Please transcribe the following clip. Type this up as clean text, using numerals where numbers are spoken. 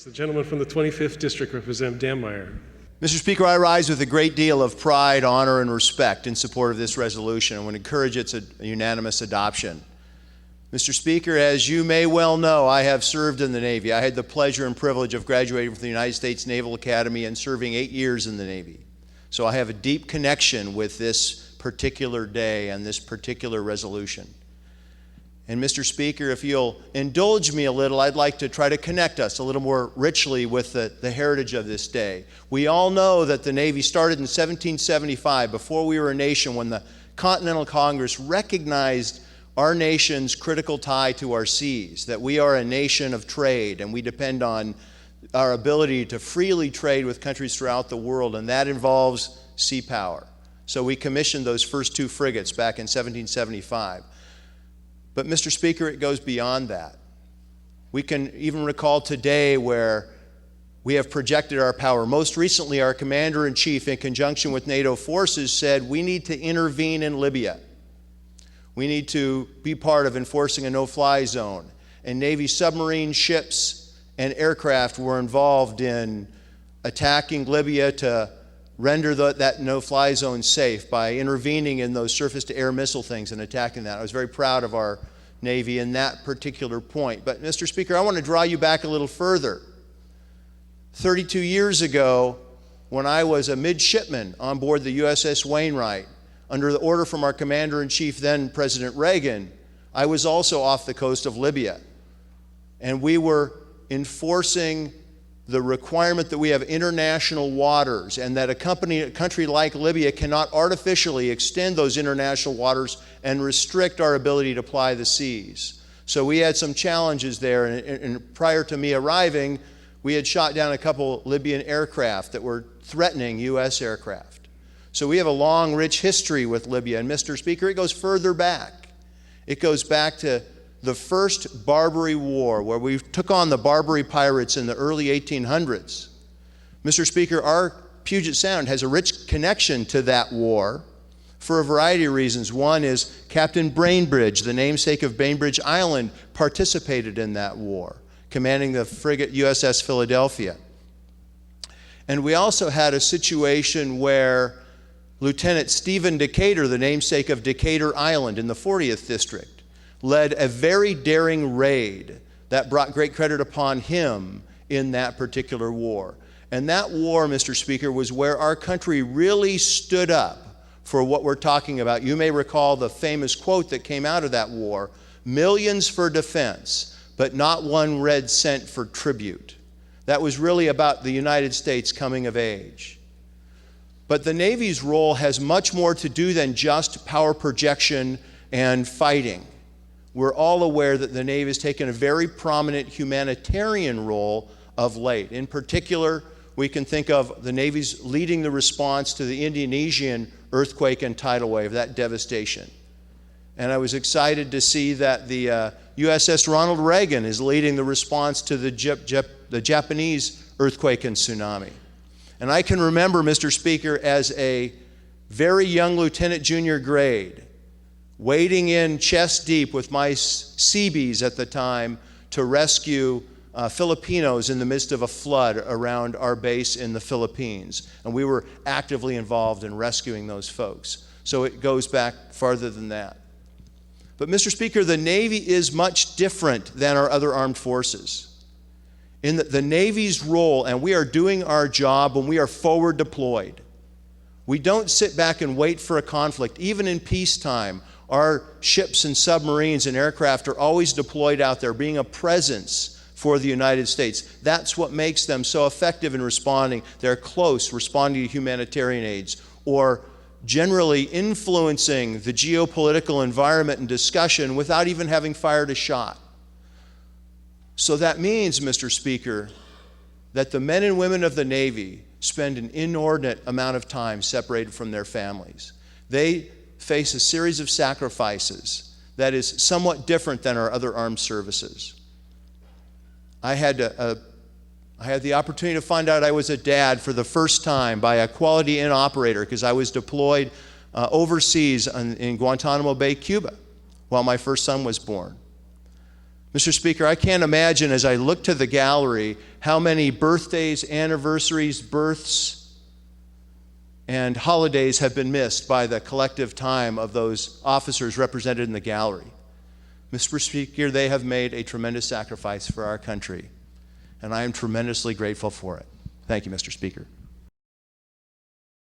The gentleman from the 25th District, Representative Dammeier. Mr. Speaker, I rise with a great deal of pride, honor, and respect in support of this resolution and would encourage its unanimous adoption. Mr. Speaker, as you may well know, I have served in the Navy. I had the pleasure and privilege of graduating from the United States Naval Academy and serving 8 years in the Navy. So I have a deep connection with this particular day and this particular resolution. And Mr. Speaker, if you'll indulge me a little, I'd like to try to connect us a little more richly with the heritage of this day. We all know that the Navy started in 1775, before we were a nation, when the Continental Congress recognized our nation's critical tie to our seas, that we are a nation of trade and we depend on our ability to freely trade with countries throughout the world, and that involves sea power. So we commissioned those first 2 frigates back in 1775. But Mr. Speaker, it goes beyond that. We can even recall today where we have projected our power. Most recently, our Commander-in-Chief, in conjunction with NATO forces, said we need to intervene in Libya. We need to be part of enforcing a no-fly zone. And Navy submarine ships and aircraft were involved in attacking Libya to render that no-fly zone safe by intervening in those surface-to-air missile things and attacking that. I was very proud of our Navy in that particular point. But Mr. Speaker, I want to draw you back a little further. 32 years ago, when I was a midshipman on board the USS Wainwright, under the order from our Commander-in-Chief, then President Reagan, I was also off the coast of Libya. And we were enforcing the requirement that we have international waters and that a country like Libya cannot artificially extend those international waters and restrict our ability to ply the seas. So we had some challenges there, and prior to me arriving, we had shot down a couple Libyan aircraft that were threatening U.S. aircraft. So we have a long, rich history with Libya, and Mr. Speaker, it goes further back. It goes back to the first Barbary War, where we took on the Barbary pirates in the early 1800s. Mr. Speaker, our Puget Sound has a rich connection to that war for a variety of reasons. One is Captain Bainbridge, the namesake of Bainbridge Island, participated in that war, commanding the frigate USS Philadelphia. And we also had a situation where Lieutenant Stephen Decatur, the namesake of Decatur Island in the 40th District, led a very daring raid that brought great credit upon him in that particular war. And that war, Mr. Speaker, was where our country really stood up for what we're talking about. You may recall the famous quote that came out of that war: "Millions for defense, but not one red cent for tribute." That was really about the United States coming of age. But the Navy's role has much more to do than just power projection and fighting. We're all aware that the Navy has taken a very prominent humanitarian role of late. In particular, we can think of the Navy's leading the response to the Indonesian earthquake and tidal wave, that devastation. And I was excited to see that the USS Ronald Reagan is leading the response to the Japanese earthquake and tsunami. And I can remember, Mr. Speaker, as a very young lieutenant junior grade, wading in chest deep with my Seabees at the time to rescue Filipinos in the midst of a flood around our base in the Philippines. And we were actively involved in rescuing those folks. So it goes back farther than that. But Mr. Speaker, the Navy is much different than our other armed forces. In the Navy's role, and we are doing our job when we are forward deployed. We don't sit back and wait for a conflict. Even in peacetime, our ships and submarines and aircraft are always deployed out there, being a presence for the United States. That's what makes them so effective in responding. They're close, responding to humanitarian aids, or generally influencing the geopolitical environment and discussion without even having fired a shot. So that means, Mr. Speaker, that the men and women of the Navy spend an inordinate amount of time separated from their families. They face a series of sacrifices that is somewhat different than our other armed services. I had the opportunity to find out I was a dad for the first time by a Quality Inn operator because I was deployed overseas in Guantanamo Bay, Cuba, while my first son was born. Mr. Speaker, I can't imagine as I look to the gallery how many birthdays, anniversaries, births, and holidays have been missed by the collective time of those officers represented in the gallery. Mr. Speaker, they have made a tremendous sacrifice for our country, and I am tremendously grateful for it. Thank you, Mr. Speaker.